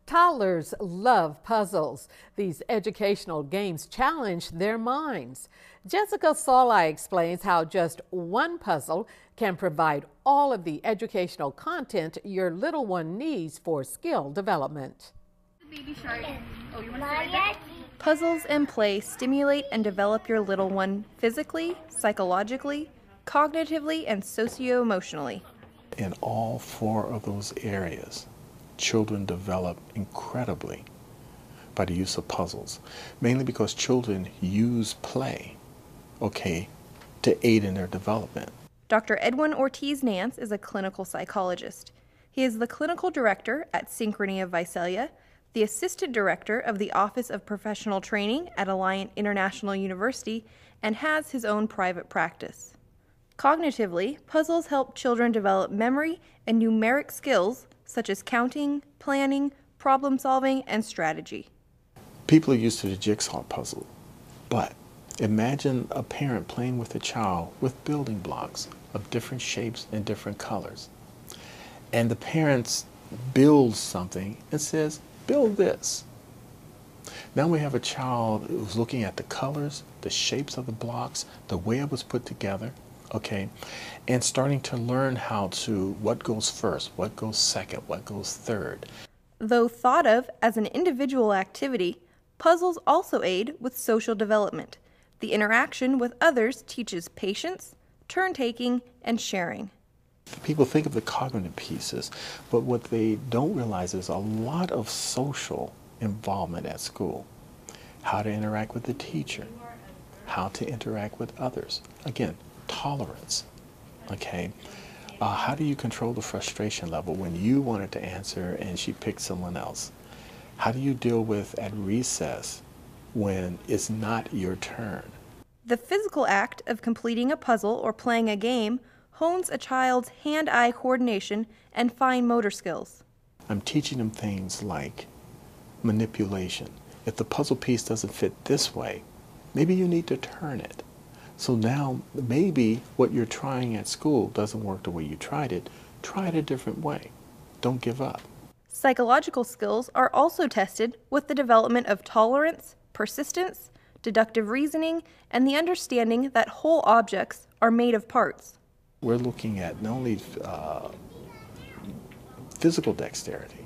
Toddlers love puzzles. These educational games challenge their minds. Jessica Sawlai explains how just one puzzle can provide all of the educational content your little one needs for skill development. Puzzles and play stimulate and develop your little one physically, psychologically, cognitively, and socio-emotionally. In all four of those areas, children develop incredibly by the use of puzzles, mainly because children use play, to aid in their development. Dr. Edwin Ortiz-Nance is a clinical psychologist. He is the clinical director at Synchrony of Visalia, the assistant director of the Office of Professional Training at Alliant International University, and has his own private practice. Cognitively, puzzles help children develop memory and numeric skills such as counting, planning, problem solving, and strategy. People are used to the jigsaw puzzle, but imagine a parent playing with a child with building blocks of different shapes and different colors. And the parents build something and says, build this. Now we have a child who's looking at the colors, the shapes of the blocks, the way it was put together, and starting to learn what goes first, what goes second, what goes third. Though thought of as an individual activity, puzzles also aid with social development. The interaction with others teaches patience, turn-taking, and sharing. People think of the cognitive pieces, but what they don't realize is a lot of social involvement at school. How to interact with the teacher, how to interact with others. Again, tolerance, how do you control the frustration level when you wanted to answer and she picked someone else? How do you deal with at recess when it's not your turn? The physical act of completing a puzzle or playing a game hones a child's hand-eye coordination and fine motor skills. I'm teaching them things like manipulation. If the puzzle piece doesn't fit this way, maybe you need to turn it. So now maybe what you're trying at school doesn't work the way you tried it. Try it a different way. Don't give up. Psychological skills are also tested with the development of tolerance, persistence, deductive reasoning, and the understanding that whole objects are made of parts. We're looking at not only physical dexterity,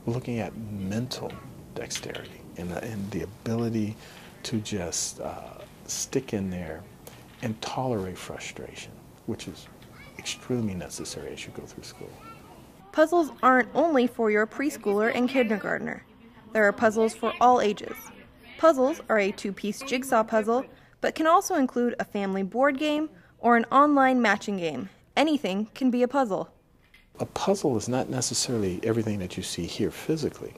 we're looking at mental dexterity and the ability to just stick in there and tolerate frustration, which is extremely necessary as you go through school. Puzzles aren't only for your preschooler and kindergartner. There are puzzles for all ages. Puzzles are a two-piece jigsaw puzzle, but can also include a family board game or an online matching game. Anything can be a puzzle. A puzzle is not necessarily everything that you see here physically.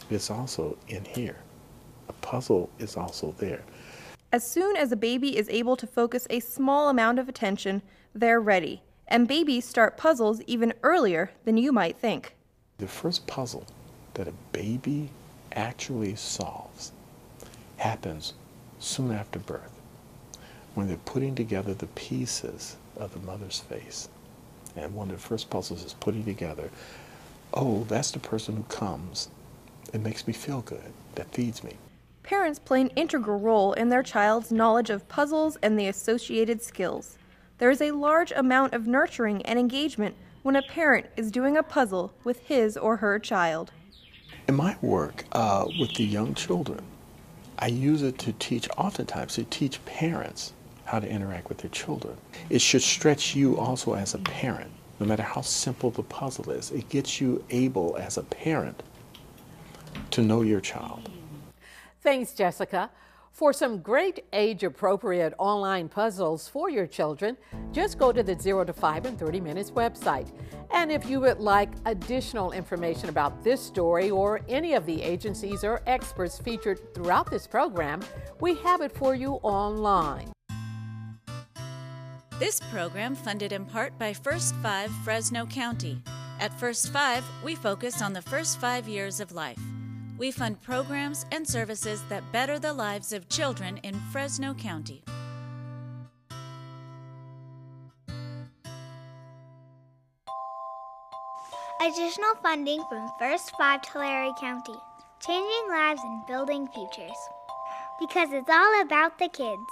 It's also in here. A puzzle is also there. As soon as a baby is able to focus a small amount of attention, they're ready. And babies start puzzles even earlier than you might think. The first puzzle that a baby actually solves happens soon after birth, when they're putting together the pieces of the mother's face. And one of the first puzzles is putting together, oh, that's the person who comes. It makes me feel good. That feeds me. Parents play an integral role in their child's knowledge of puzzles and the associated skills. There is a large amount of nurturing and engagement when a parent is doing a puzzle with his or her child. In my work with the young children, I use it to teach, oftentimes to teach parents how to interact with their children. It should stretch you also as a parent, no matter how simple the puzzle is. It gets you able as a parent to know your child. Thanks, Jessica. For some great age-appropriate online puzzles for your children, just go to the 0 to 5 in 30 Minutes website. And if you would like additional information about this story or any of the agencies or experts featured throughout this program, we have it for you online. This program funded in part by First 5 Fresno County. At First 5, we focus on the first 5 years of life. We fund programs and services that better the lives of children in Fresno County. Additional funding from First 5 Tulare County. Changing lives and building futures. Because it's all about the kids.